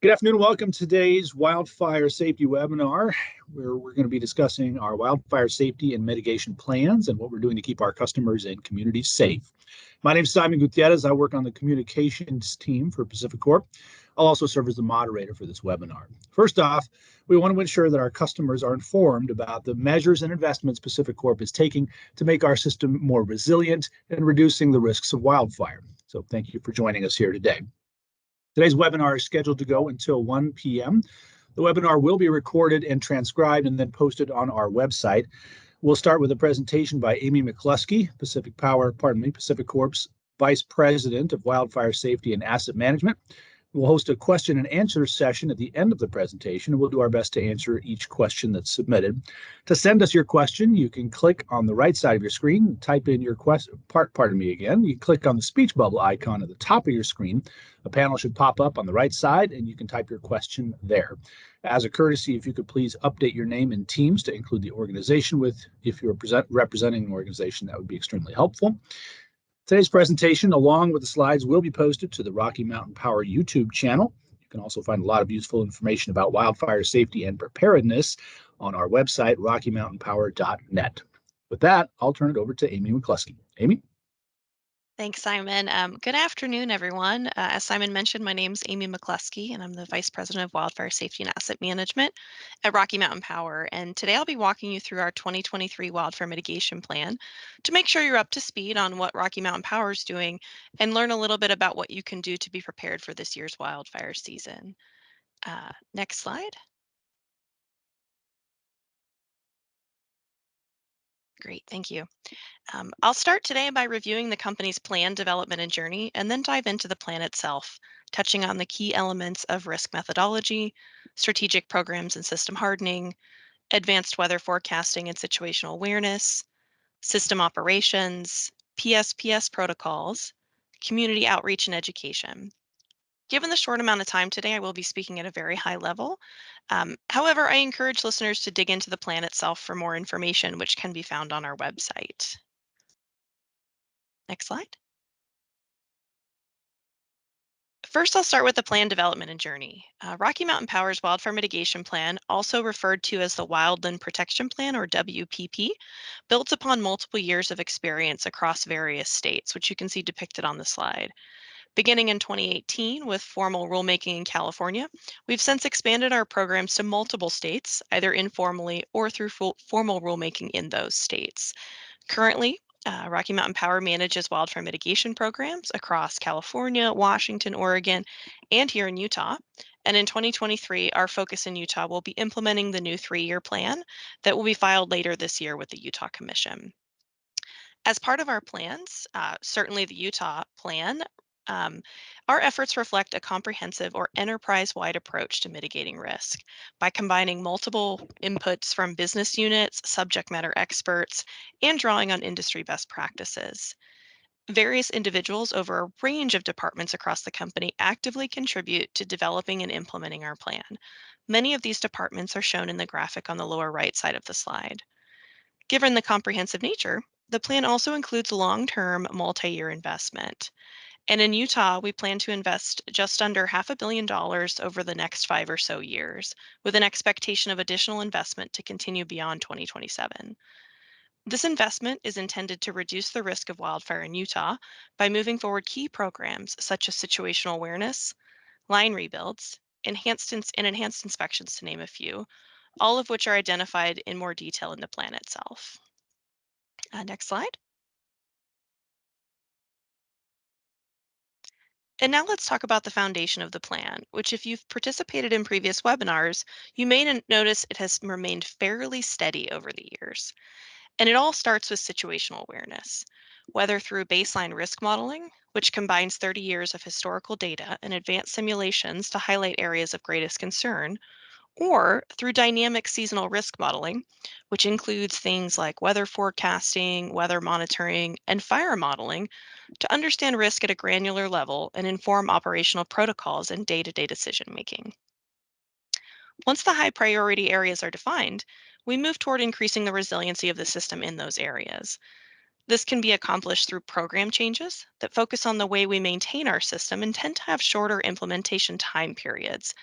Good afternoon and welcome to today's wildfire safety webinar, where we're going to be discussing our wildfire safety and mitigation plans and what we're doing to keep our customers and communities safe. My name is Simon Gutierrez. I work on the communications team for Pacific Corp. I'll also serve as the moderator for this webinar. First off, we want to ensure that our customers are informed about the measures and investments Pacific Corp is taking to make our system more resilient and reducing the risks of wildfire. So thank you for joining us here today. Today's webinar is scheduled to go until 1 p.m. The webinar will be recorded and transcribed and then posted on our website. We'll start with a presentation by Amy McCluskey, Pacific Corp's Vice President of Wildfire Safety and Asset Management. We'll host a question and answer session at the end of the presentation, and we'll do our best to answer each question that's submitted. To send us your question, you can click on the right side of your screen, type in your question. You click on the speech bubble icon at the top of your screen. A panel should pop up on the right side, and you can type your question there. As a courtesy, if you could please update your name in Teams to include the organization if you're representing an organization, that would be extremely helpful. Today's presentation, along with the slides, will be posted to the Rocky Mountain Power YouTube channel. You can also find a lot of useful information about wildfire safety and preparedness on our website, rockymountainpower.net. With that, I'll turn it over to Amy McCluskey. Amy? Thanks, Simon. Good afternoon, everyone. As Simon mentioned, my name is Amy McCluskey, and I'm the Vice President of Wildfire Safety and Asset Management at Rocky Mountain Power. And today I'll be walking you through our 2023 Wildfire Mitigation Plan to make sure you're up to speed on what Rocky Mountain Power is doing and learn a little bit about what you can do to be prepared for this year's wildfire season. Next slide. Great, thank you. I'll start today by reviewing the company's plan, development, and journey, and then dive into the plan itself, touching on the key elements of risk methodology, strategic programs and system hardening, advanced weather forecasting and situational awareness, system operations, PSPS protocols, community outreach and education. Given the short amount of time today, I will be speaking at a very high level. However, I encourage listeners to dig into the plan itself for more information, which can be found on our website. Next slide. First, I'll start with the plan development and journey. Rocky Mountain Power's Wildfire Mitigation Plan, also referred to as the Wildland Protection Plan, or WPP, builds upon multiple years of experience across various states, which you can see depicted on the slide. Beginning in 2018 with formal rulemaking in California, we've since expanded our programs to multiple states, either informally or through formal rulemaking in those states. Currently, Rocky Mountain Power manages wildfire mitigation programs across California, Washington, Oregon, and here in Utah. And in 2023, our focus in Utah will be implementing the new 3-year plan that will be filed later this year with the Utah Commission. As part of our plans, certainly the Utah plan, our efforts reflect a comprehensive or enterprise-wide approach to mitigating risk by combining multiple inputs from business units, subject matter experts, and drawing on industry best practices. Various individuals over a range of departments across the company actively contribute to developing and implementing our plan. Many of these departments are shown in the graphic on the lower right side of the slide. Given the comprehensive nature, the plan also includes long-term multi-year investment. And in Utah, we plan to invest just under $500 million over the next 5 or so years, with an expectation of additional investment to continue beyond 2027. This investment is intended to reduce the risk of wildfire in Utah by moving forward key programs such as situational awareness, line rebuilds, enhanced inspections, to name a few, all of which are identified in more detail in the plan itself. Next slide. And now let's talk about the foundation of the plan, which if you've participated in previous webinars, you may notice it has remained fairly steady over the years. And it all starts with situational awareness, whether through baseline risk modeling, which combines 30 years of historical data and advanced simulations to highlight areas of greatest concern, or through dynamic seasonal risk modeling, which includes things like weather forecasting, weather monitoring, and fire modeling to understand risk at a granular level and inform operational protocols and day-to-day decision making. Once the high priority areas are defined, we move toward increasing the resiliency of the system in those areas. This can be accomplished through program changes that focus on the way we maintain our system and tend to have shorter implementation time periods.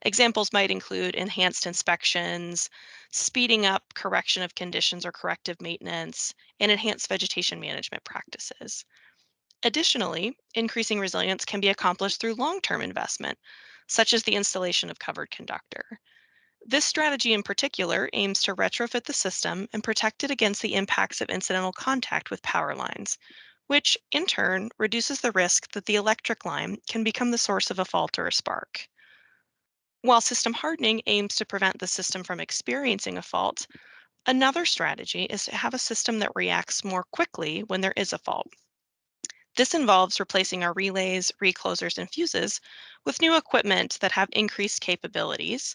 Examples might include enhanced inspections, speeding up correction of conditions or corrective maintenance, and enhanced vegetation management practices. Additionally, increasing resilience can be accomplished through long-term investment, such as the installation of covered conductor. This strategy in particular aims to retrofit the system and protect it against the impacts of incidental contact with power lines, which in turn reduces the risk that the electric line can become the source of a fault or a spark. While system hardening aims to prevent the system from experiencing a fault, another strategy is to have a system that reacts more quickly when there is a fault. This involves replacing our relays, reclosers, and fuses with new equipment that have increased capabilities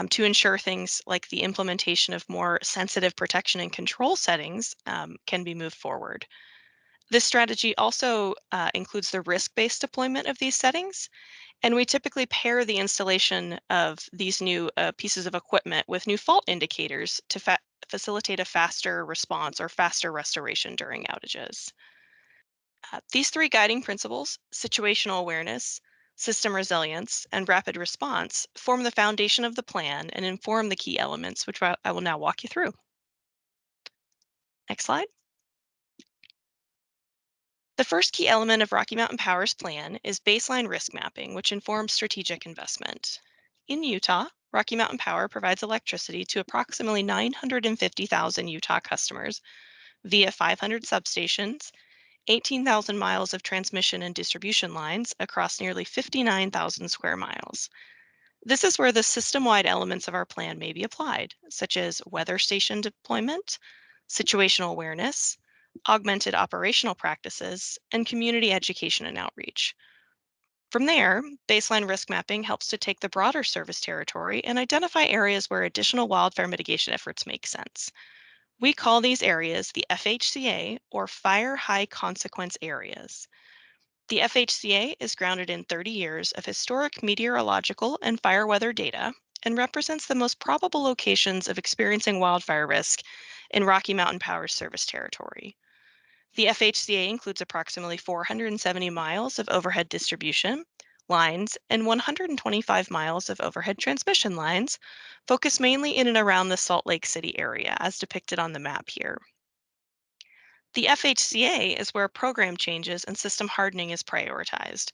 to ensure things like the implementation of more sensitive protection and control settings can be moved forward. This strategy also includes the risk-based deployment of these settings, and we typically pair the installation of these new pieces of equipment with new fault indicators to facilitate a faster response or faster restoration during outages. These three guiding principles, situational awareness, system resilience, and rapid response, form the foundation of the plan and inform the key elements, which I will now walk you through. Next slide. The first key element of Rocky Mountain Power's plan is baseline risk mapping, which informs strategic investment. In Utah, Rocky Mountain Power provides electricity to approximately 950,000 Utah customers via 500 substations, 18,000 miles of transmission and distribution lines across nearly 59,000 square miles. This is where the system-wide elements of our plan may be applied, such as weather station deployment, situational awareness, augmented operational practices, and community education and outreach. From there, baseline risk mapping helps to take the broader service territory and identify areas where additional wildfire mitigation efforts make sense. We call these areas the FHCA, or Fire High Consequence Areas. The FHCA is grounded in 30 years of historic meteorological and fire weather data and represents the most probable locations of experiencing wildfire risk in Rocky Mountain Power's service territory. The FHCA includes approximately 470 miles of overhead distribution lines and 125 miles of overhead transmission lines, focused mainly in and around the Salt Lake City area, as depicted on the map here. The FHCA is where program changes and system hardening is prioritized.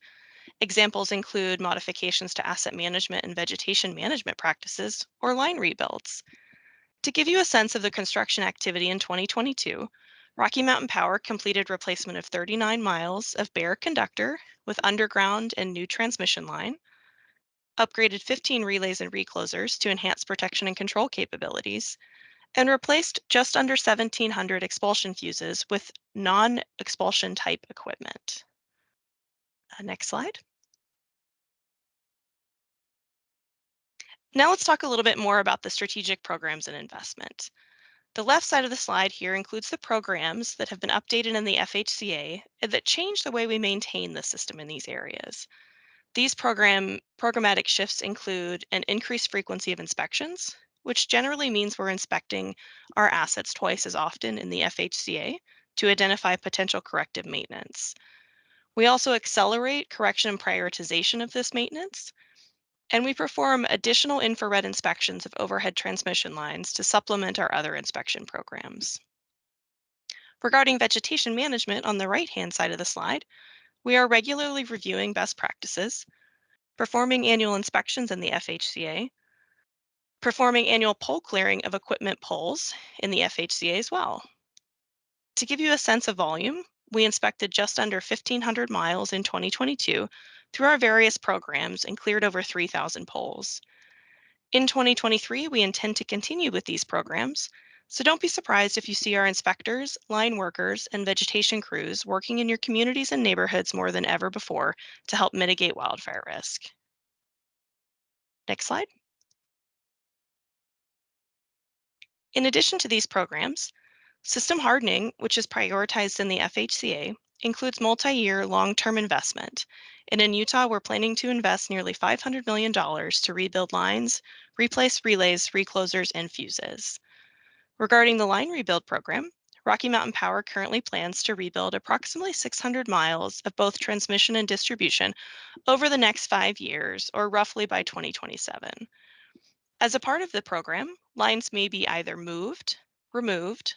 Examples include modifications to asset management and vegetation management practices or line rebuilds. To give you a sense of the construction activity in 2022, Rocky Mountain Power completed replacement of 39 miles of bare conductor with underground and new transmission line, upgraded 15 relays and reclosers to enhance protection and control capabilities, and replaced just under 1,700 expulsion fuses with non-expulsion type equipment. Next slide. Now let's talk a little bit more about the strategic programs and investment. The left side of the slide here includes the programs that have been updated in the FHCA that change the way we maintain the system in these areas. These programmatic shifts include an increased frequency of inspections, which generally means we're inspecting our assets twice as often in the FHCA to identify potential corrective maintenance. We also accelerate correction and prioritization of this maintenance, and we perform additional infrared inspections of overhead transmission lines to supplement our other inspection programs. Regarding vegetation management on the right-hand side of the slide, we are regularly reviewing best practices, performing annual inspections in the FHCA, performing annual pole clearing of equipment poles in the FHCA as well. To give you a sense of volume, we inspected just under 1,500 miles in 2022 through our various programs and cleared over 3,000 poles. In 2023, we intend to continue with these programs, so don't be surprised if you see our inspectors, line workers, and vegetation crews working in your communities and neighborhoods more than ever before to help mitigate wildfire risk. Next slide. In addition to these programs, system hardening, which is prioritized in the FHCA, includes multi-year long-term investment. And in Utah, we're planning to invest nearly $500 million to rebuild lines, replace relays, reclosers, and fuses. Regarding the line rebuild program, Rocky Mountain Power currently plans to rebuild approximately 600 miles of both transmission and distribution over the next 5 years, or roughly by 2027. As a part of the program, lines may be either moved, removed,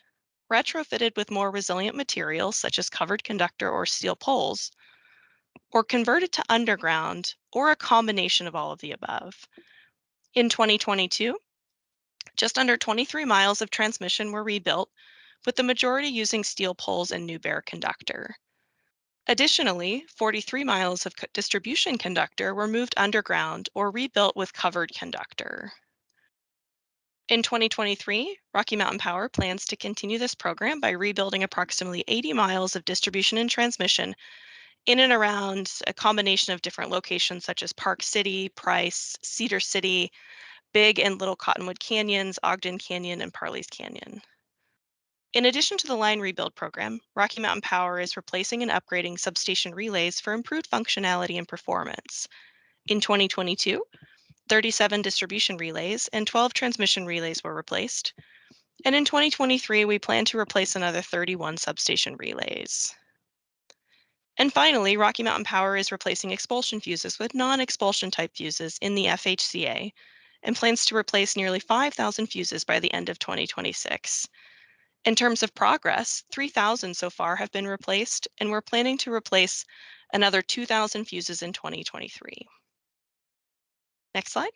retrofitted with more resilient materials such as covered conductor or steel poles, or converted to underground, or a combination of all of the above. In 2022, just under 23 miles of transmission were rebuilt, with the majority using steel poles and new bare conductor. Additionally, 43 miles of distribution conductor were moved underground or rebuilt with covered conductor. In 2023, Rocky Mountain Power plans to continue this program by rebuilding approximately 80 miles of distribution and transmission in and around a combination of different locations such as Park City, Price, Cedar City, Big and Little Cottonwood Canyons, Ogden Canyon, and Parley's Canyon. In addition to the line rebuild program, Rocky Mountain Power is replacing and upgrading substation relays for improved functionality and performance. In 2022, 37 distribution relays and 12 transmission relays were replaced. And in 2023, we plan to replace another 31 substation relays. And finally, Rocky Mountain Power is replacing expulsion fuses with non-expulsion type fuses in the FHCA and plans to replace nearly 5,000 fuses by the end of 2026. In terms of progress, 3,000 so far have been replaced, and we're planning to replace another 2,000 fuses in 2023. Next slide.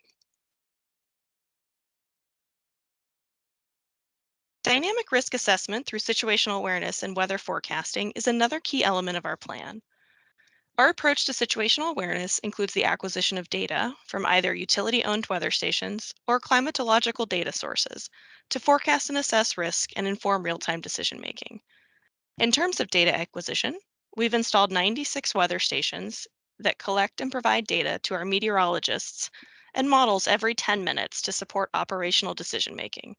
Dynamic risk assessment through situational awareness and weather forecasting is another key element of our plan. Our approach to situational awareness includes the acquisition of data from either utility-owned weather stations or climatological data sources to forecast and assess risk and inform real-time decision-making. In terms of data acquisition, we've installed 96 weather stations that collect and provide data to our meteorologists and models every 10 minutes to support operational decision-making,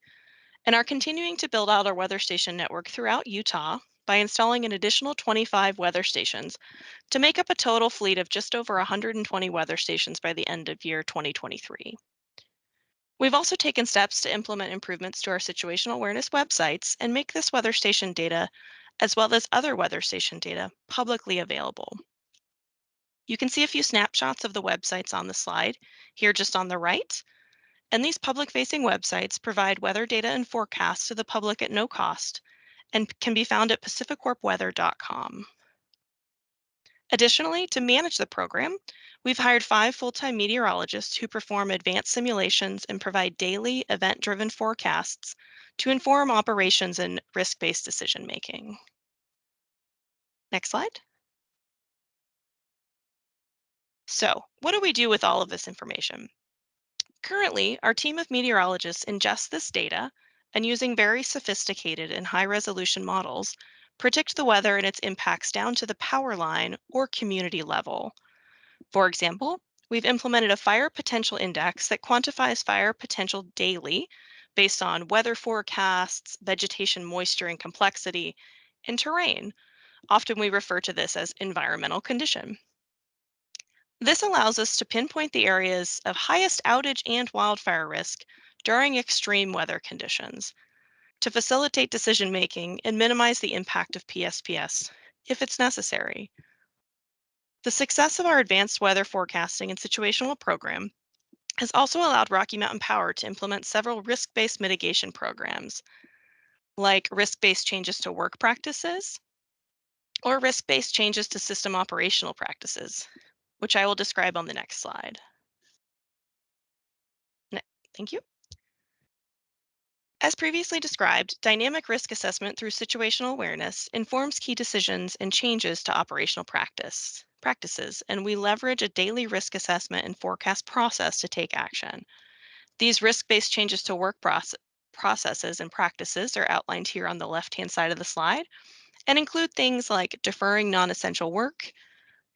and are continuing to build out our weather station network throughout Utah by installing an additional 25 weather stations to make up a total fleet of just over 120 weather stations by the end of year 2023. We've also taken steps to implement improvements to our situational awareness websites and make this weather station data, as well as other weather station data, publicly available. You can see a few snapshots of the websites on the slide, here just on the right. And these public-facing websites provide weather data and forecasts to the public at no cost and can be found at pacificwarpweather.com. Additionally, to manage the program, we've hired 5 full-time meteorologists who perform advanced simulations and provide daily event-driven forecasts to inform operations and risk-based decision-making. Next slide. So, what do we do with all of this information? Currently, our team of meteorologists ingests this data and, using very sophisticated and high-resolution models, predict the weather and its impacts down to the power line or community level. For example, we've implemented a fire potential index that quantifies fire potential daily based on weather forecasts, vegetation moisture and complexity, and terrain. Often we refer to this as environmental condition. This allows us to pinpoint the areas of highest outage and wildfire risk during extreme weather conditions to facilitate decision making and minimize the impact of PSPS if it's necessary. The success of our advanced weather forecasting and situational program has also allowed Rocky Mountain Power to implement several risk-based mitigation programs, like risk-based changes to work practices or risk-based changes to system operational practices, which I will describe on the next slide. Thank you. As previously described, dynamic risk assessment through situational awareness informs key decisions and changes to operational practices, and we leverage a daily risk assessment and forecast process to take action. These risk-based changes to work processes and practices are outlined here on the left-hand side of the slide and include things like deferring non-essential work,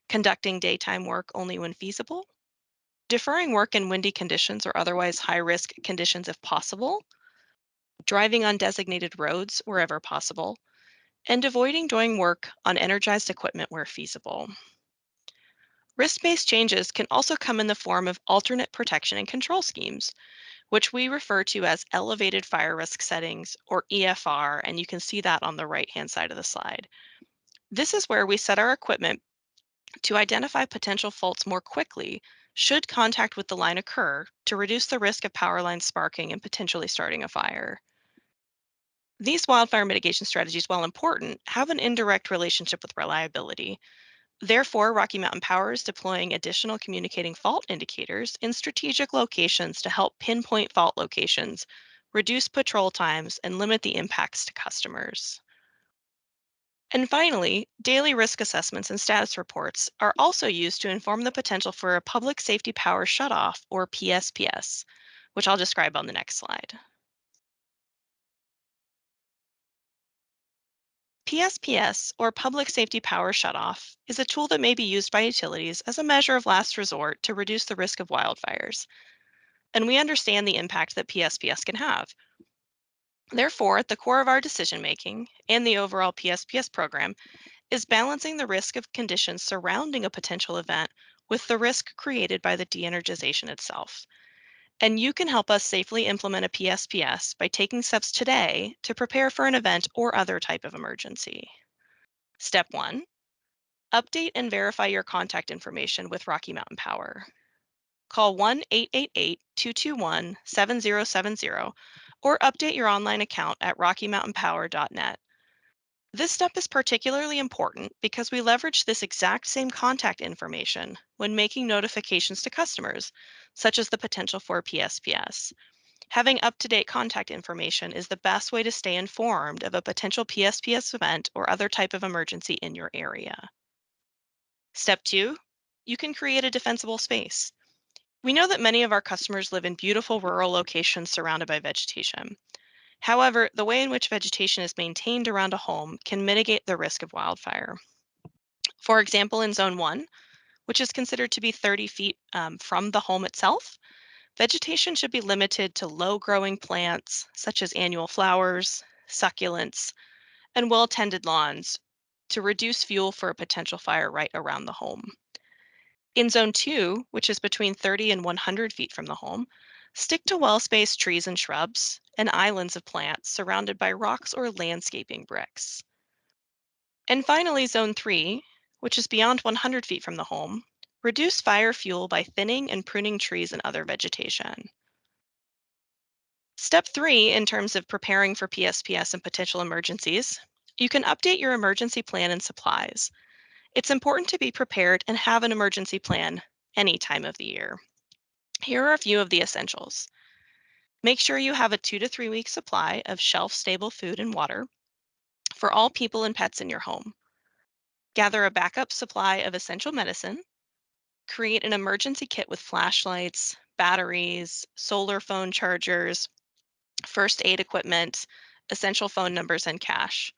conducting daytime work only when feasible, deferring work in windy conditions or otherwise high-risk conditions if possible, driving on designated roads wherever possible, and avoiding doing work on energized equipment where feasible. Risk-based changes can also come in the form of alternate protection and control schemes, which we refer to as elevated fire risk settings or EFR, and you can see that on the right-hand side of the slide. This is where we set our equipment to identify potential faults more quickly should contact with the line occur to reduce the risk of power lines sparking and potentially starting a fire. These wildfire mitigation strategies, while important, have an indirect relationship with reliability. Therefore, Rocky Mountain Power is deploying additional communicating fault indicators in strategic locations to help pinpoint fault locations, reduce patrol times, and limit the impacts to customers. And finally, daily risk assessments and status reports are also used to inform the potential for a public safety power shutoff, or PSPS, which I'll describe on the next slide. PSPS, or Public Safety Power Shutoff, is a tool that may be used by utilities as a measure of last resort to reduce the risk of wildfires. And we understand the impact that PSPS can have. Therefore, at the core of our decision making and the overall PSPS program is balancing the risk of conditions surrounding a potential event with the risk created by the de-energization itself. And you can help us safely implement a PSPS by taking steps today to prepare for an event or other type of emergency. Step 1. Update and verify your contact information with Rocky Mountain Power. Call 1-888-221-7070 or update your online account at rockymountainpower.net. This step is particularly important because we leverage this exact same contact information when making notifications to customers, such as the potential for PSPS. Having up-to-date contact information is the best way to stay informed of a potential PSPS event or other type of emergency in your area. Step 2, you can create a defensible space. We know that many of our customers live in beautiful rural locations surrounded by vegetation. However, the way in which vegetation is maintained around a home can mitigate the risk of wildfire. For example, in Zone 1, which is considered to be 30 feet from the home itself, vegetation should be limited to low-growing plants such as annual flowers, succulents, and well-tended lawns to reduce fuel for a potential fire right around the home. In Zone 2, which is between 30 and 100 feet from the home, stick to well-spaced trees and shrubs and islands of plants surrounded by rocks or landscaping bricks. And finally, Zone 3, which is beyond 100 feet from the home, reduce fire fuel by thinning and pruning trees and other vegetation. Step 3, in terms of preparing for PSPS and potential emergencies, you can update your emergency plan and supplies. It's important to be prepared and have an emergency plan any time of the year. Here are a few of the essentials. Make sure you have a 2 to 3 week supply of shelf-stable food and water for all people and pets in your home. Gather a backup supply of essential medicine. Create an emergency kit with flashlights, batteries, solar phone chargers, first aid equipment, essential phone numbers, and cash.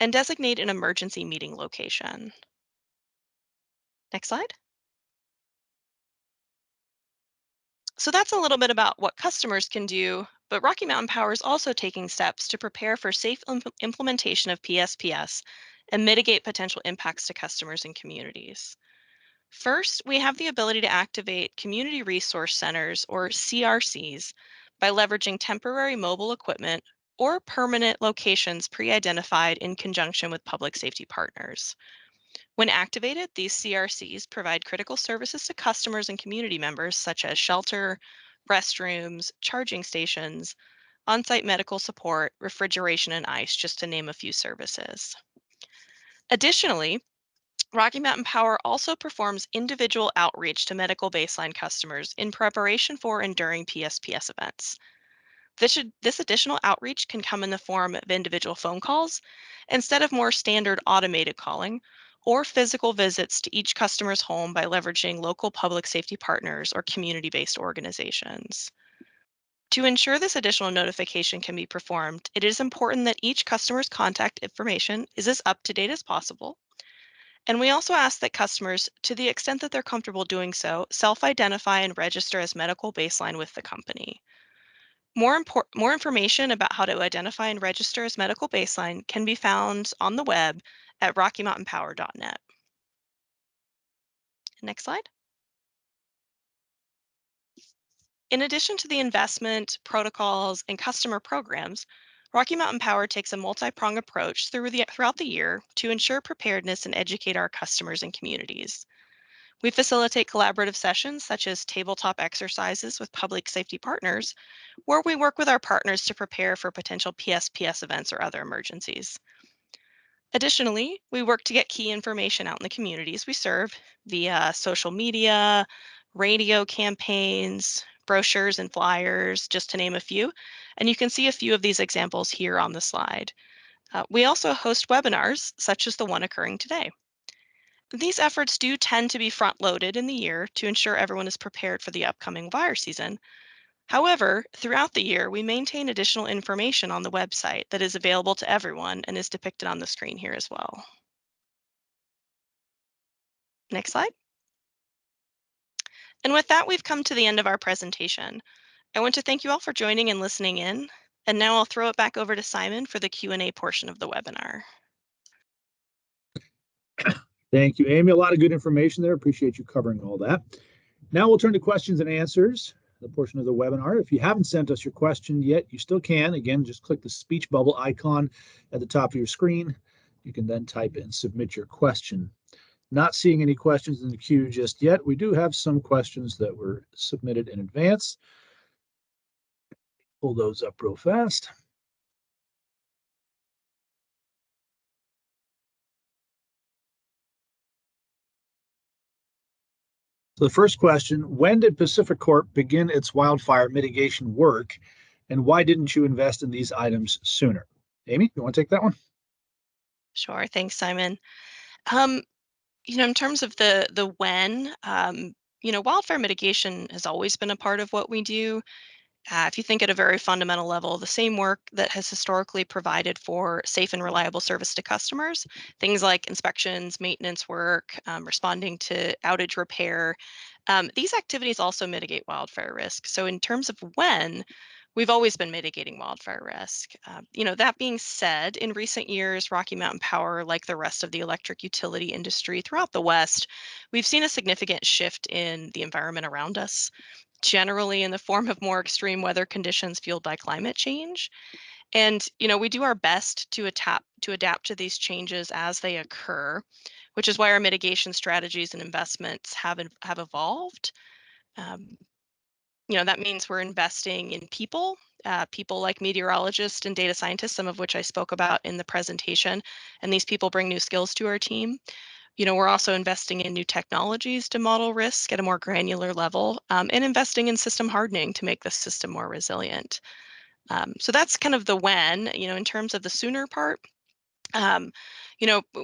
And designate an emergency meeting location. Next slide. So that's a little bit about what customers can do, but Rocky Mountain Power is also taking steps to prepare for safe implementation of PSPS and mitigate potential impacts to customers and communities. First, we have the ability to activate community resource centers, or CRCs, by leveraging temporary mobile equipment or permanent locations pre-identified in conjunction with public safety partners. When activated, these CRCs provide critical services to customers and community members, such as shelter, restrooms, charging stations, on-site medical support, refrigeration, and ice, just to name a few services. Additionally, Rocky Mountain Power also performs individual outreach to medical baseline customers in preparation for and during PSPS events. This additional outreach can come in the form of individual phone calls instead of more standard automated calling, or physical visits to each customer's home by leveraging local public safety partners or community-based organizations. To ensure this additional notification can be performed, it is important that each customer's contact information is as up to date as possible. And we also ask that customers, to the extent that they're comfortable doing so, self-identify and register as medical baseline with the company. More information about how to identify and register as medical baseline can be found on the web at rockymountainpower.net. Next slide. In addition to the investment, protocols, and customer programs, Rocky Mountain Power takes a multi-pronged approach throughout the year to ensure preparedness and educate our customers and communities. We facilitate collaborative sessions such as tabletop exercises with public safety partners, where we work with our partners to prepare for potential PSPS events or other emergencies. Additionally, we work to get key information out in the communities we serve via social media, radio campaigns, brochures, and flyers, just to name a few. And you can see a few of these examples here on the slide. We also host webinars, such as the one occurring today. These efforts do tend to be front loaded in the year to ensure everyone is prepared for the upcoming fire season. However, throughout the year, we maintain additional information on the website that is available to everyone and is depicted on the screen here as well. Next slide. And with that, we've come to the end of our presentation. I want to thank you all for joining and listening in. And now I'll throw it back over to Simon for the Q&A portion of the webinar. Thank you, Amy. A lot of good information there. Appreciate you covering all that. Now we'll turn to questions and answers, the portion of the webinar. If you haven't sent us your question yet, you still can. Again, just click the speech bubble icon at the top of your screen. You can then type and submit your question. Not seeing any questions in the queue just yet. We do have some questions that were submitted in advance. Pull those up real fast. So the first question, when did PacifiCorp begin its wildfire mitigation work, and why didn't you invest in these items sooner? Amy, you want to take that one? Sure, thanks, Simon. Um, in terms of the when, wildfire mitigation has always been a part of what we do. If you think at a very fundamental level, the same work that has historically provided for safe and reliable service to customers, things like inspections, maintenance work, responding to outage repair, these activities also mitigate wildfire risk. So in terms of when, we've always been mitigating wildfire risk. That being said, in recent years, Rocky Mountain Power, like the rest of the electric utility industry throughout the West, we've seen a significant shift in the environment around us, generally in the form of more extreme weather conditions fueled by climate change. And we do our best to adapt to these changes as they occur, which is why our mitigation strategies and investments have evolved. Um, that means we're investing in people like meteorologists and data scientists, some of which I spoke about in the presentation. And these people bring new skills to our team. We're also investing in new technologies to model risk at a more granular level, and investing in system hardening to make the system more resilient. So that's kind of the when. In terms of the sooner part, um,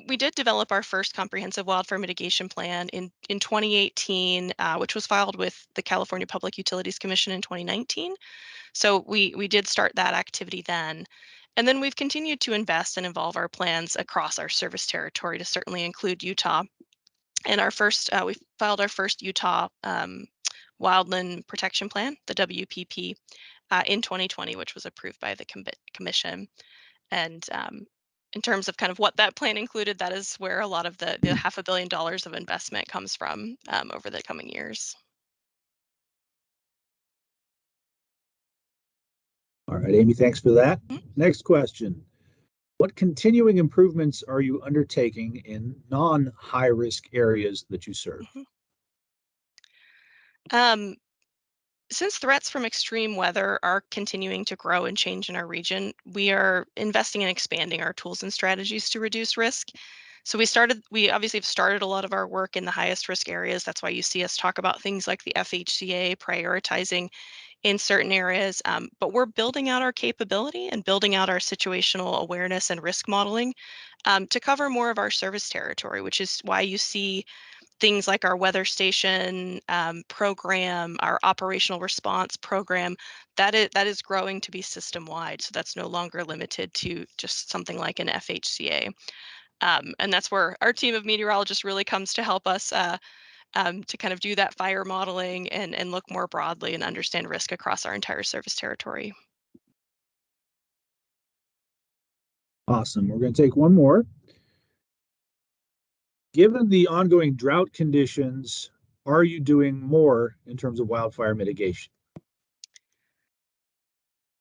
we did develop our first comprehensive wildfire mitigation plan in 2018, which was filed with the California Public Utilities Commission in 2019. So we did start that activity then. And then we've continued to invest and evolve our plans across our service territory to certainly include Utah. And we filed our first Utah Wildland Protection Plan, the WPP, in 2020, which was approved by the commission. And in terms of kind of what that plan included, that is where a lot of the $500 million of investment comes from over the coming years. All right, Amy, thanks for that. Mhm. Next question. What continuing improvements are you undertaking in non-high risk areas that you serve? Mhm. Um, Since threats from extreme weather are continuing to grow and change in our region, we are investing in expanding our tools and strategies to reduce risk. So we obviously have started a lot of our work in the highest risk areas. That's why you see us talk about things like the FHCA prioritizing in certain areas. But we're building out our capability and building out our situational awareness and risk modeling to cover more of our service territory, which is why you see things like our weather station program, our operational response program, that is growing to be system wide. So that's no longer limited to just something like an FHCA. And that's where our team of meteorologists really comes to help us to kind of do that fire modeling and look more broadly and understand risk across our entire service territory. Awesome. We're going to take one more. Given the ongoing drought conditions, are you doing more in terms of wildfire mitigation?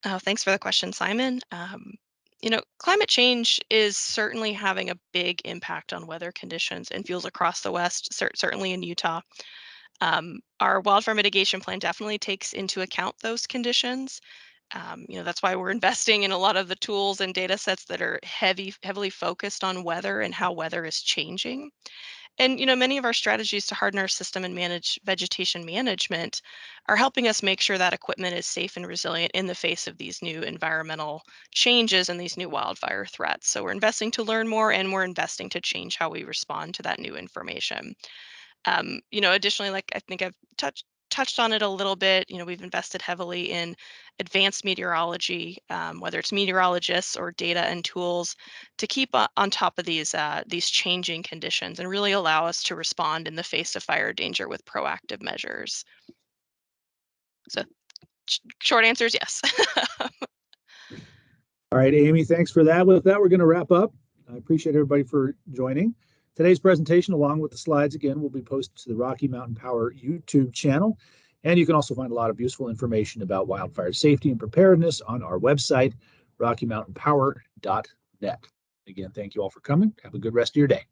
Oh, thanks for the question, Simon. Climate change is certainly having a big impact on weather conditions and fuels across the West, certainly in Utah. Our wildfire mitigation plan definitely takes into account those conditions. That's why we're investing in a lot of the tools and data sets that are heavily focused on weather and how weather is changing. And many of our strategies to harden our system and manage vegetation management are helping us make sure that equipment is safe and resilient in the face of these new environmental changes and these new wildfire threats. So we're investing to learn more, and we're investing to change how we respond to that new information. Additionally, like I think I've touched on it a little bit. We've invested heavily in advanced meteorology, whether it's meteorologists or data and tools, to keep on top of these changing conditions and really allow us to respond in the face of fire danger with proactive measures. So, short answer is yes. All right, Amy, thanks for that. With that, we're going to wrap up. I appreciate everybody for joining. Today's presentation, along with the slides, again, will be posted to the Rocky Mountain Power YouTube channel. And you can also find a lot of useful information about wildfire safety and preparedness on our website, rockymountainpower.net. Again, thank you all for coming. Have a good rest of your day.